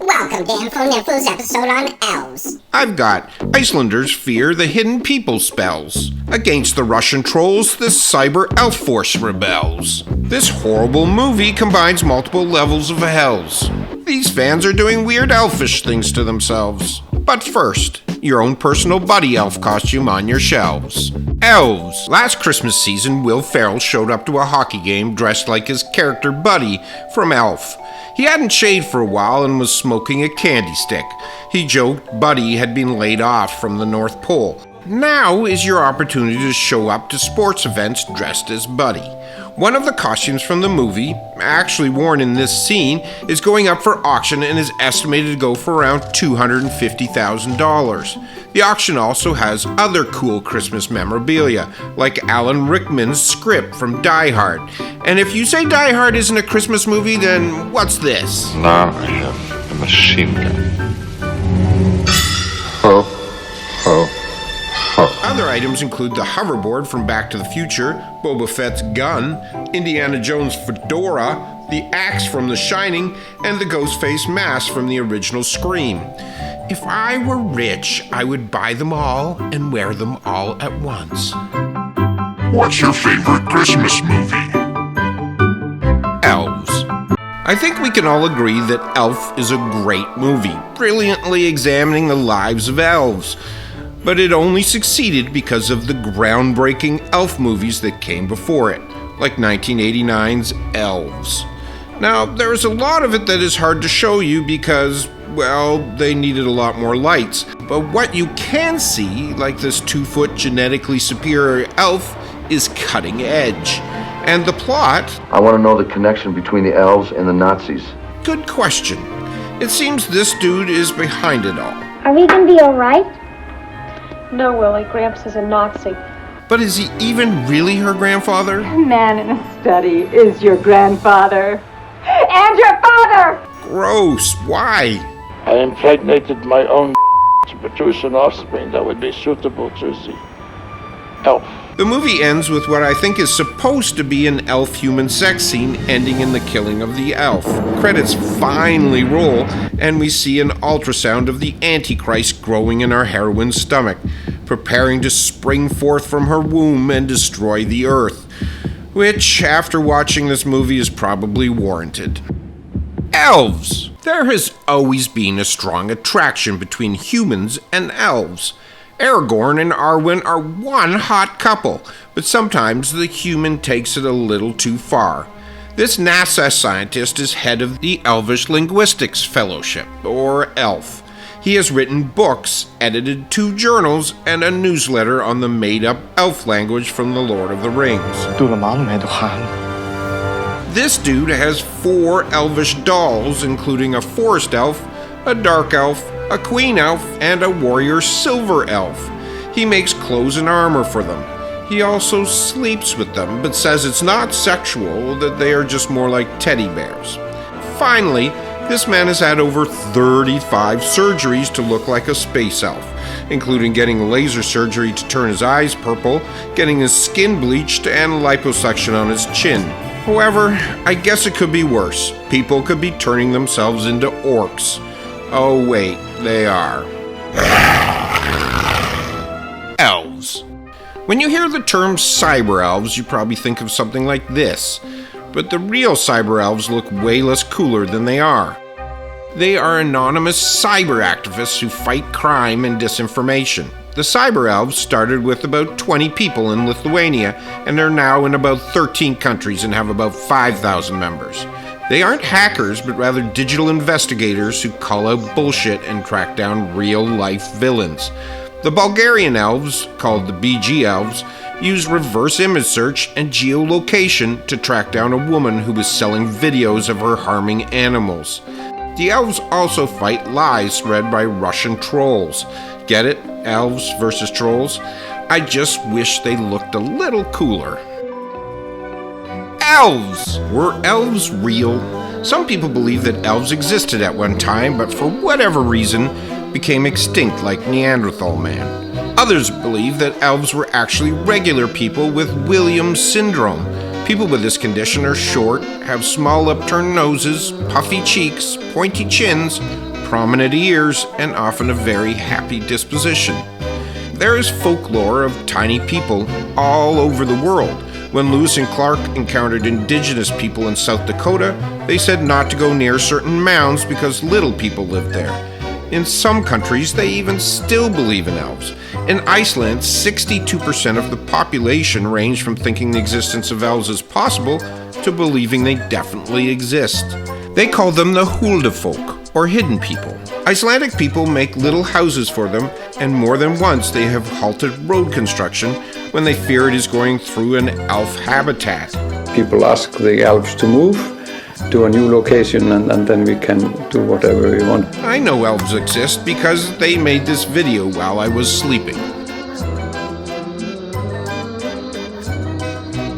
Welcome to Info Niffle's episode on elves. I've got Icelanders fear the hidden people spells. Against the Russian trolls, the cyber elf force rebels. This horrible movie combines multiple levels of hells. These fans are doing weird elfish things to themselves. But first, your own personal buddy elf costume on your shelves. Elves. Last Christmas season, Will Ferrell showed up to a hockey game dressed like his character Buddy from Elf. He hadn't shaved for a while and was smoking a candy stick. He joked Buddy had been laid off from the North Pole. Now is your opportunity to show up to sports events dressed as Buddy. One of the costumes from the movie, actually worn in this scene, is going up for auction and is estimated to go for around $250,000. The auction also has other cool Christmas memorabilia, like Alan Rickman's script from Die Hard. And if you say Die Hard isn't a Christmas movie, then what's this? Now I have a machine gun. Ho, ho, ho. Other items include the hoverboard from Back to the Future, Boba Fett's gun, Indiana Jones' fedora, the axe from The Shining, and the ghost face mask from the original Scream. If I were rich, I would buy them all and wear them all at once. What's your favorite Christmas movie? Elves. I think we can all agree that Elf is a great movie, brilliantly examining the lives of elves. But it only succeeded because of the groundbreaking elf movies that came before it, like 1989's Elves. Now, there is a lot of it that is hard to show you because, well, they needed a lot more lights. But what you can see, like this 2-foot genetically superior elf, is cutting edge. And the plot... I want to know the connection between the elves and the Nazis. Good question. It seems this dude is behind it all. Are we gonna be alright? No, Willie, Gramps is a Nazi. But is he even really her grandfather? A man in a study is your grandfather. And your father! Gross. Why? I impregnated my own to produce an offspring that would be suitable to the elf. The movie ends with what I think is supposed to be an elf-human sex scene ending in the killing of the elf. Credits finally roll, and we see an ultrasound of the Antichrist growing in our heroine's stomach, preparing to spring forth from her womb and destroy the earth. Which, after watching this movie, is probably warranted. Elves! There has always been a strong attraction between humans and elves. Aragorn and Arwen are one hot couple, but sometimes the human takes it a little too far. This NASA scientist is head of the Elvish Linguistics Fellowship, or ELF. He has written books, edited 2 journals, and a newsletter on the made-up elf language from The Lord of the Rings. This dude has 4 elvish dolls, including a forest elf, a dark elf, a queen elf, and a warrior silver elf. He makes clothes and armor for them. He also sleeps with them, but says it's not sexual, that they are just more like teddy bears. Finally, this man has had over 35 surgeries to look like a space elf, including getting laser surgery to turn his eyes purple, getting his skin bleached, and liposuction on his chin. However, I guess it could be worse. People could be turning themselves into orcs. Oh wait, they are. Elves. When you hear the term cyber elves, you probably think of something like this. But the real cyber elves look way less cooler than they are. They are anonymous cyber activists who fight crime and disinformation. The cyber elves started with about 20 people in Lithuania and are now in about 13 countries and have about 5,000 members. They aren't hackers, but rather digital investigators who call out bullshit and track down real-life villains. The Bulgarian elves, called the BG elves, use reverse image search and geolocation to track down a woman who was selling videos of her harming animals. The elves also fight lies spread by Russian trolls. Get it? Elves versus trolls? I just wish they looked a little cooler. Elves! Were elves real? Some people believe that elves existed at one time, but for whatever reason, became extinct like Neanderthal man. Others believe that elves were actually regular people with Williams syndrome. People with this condition are short, have small upturned noses, puffy cheeks, pointy chins, prominent ears, and often a very happy disposition. There is folklore of tiny people all over the world. When Lewis and Clark encountered indigenous people in South Dakota, they said not to go near certain mounds because little people lived there. In some countries, they even still believe in elves. In Iceland, 62% of the population range from thinking the existence of elves is possible to believing they definitely exist. They call them the Huldafolk, or hidden people. Icelandic people make little houses for them, and more than once they have halted road construction when they fear it is going through an elf habitat. People ask the elves to move to a new location, and then we can do whatever we want. I know elves exist because they made this video while I was sleeping.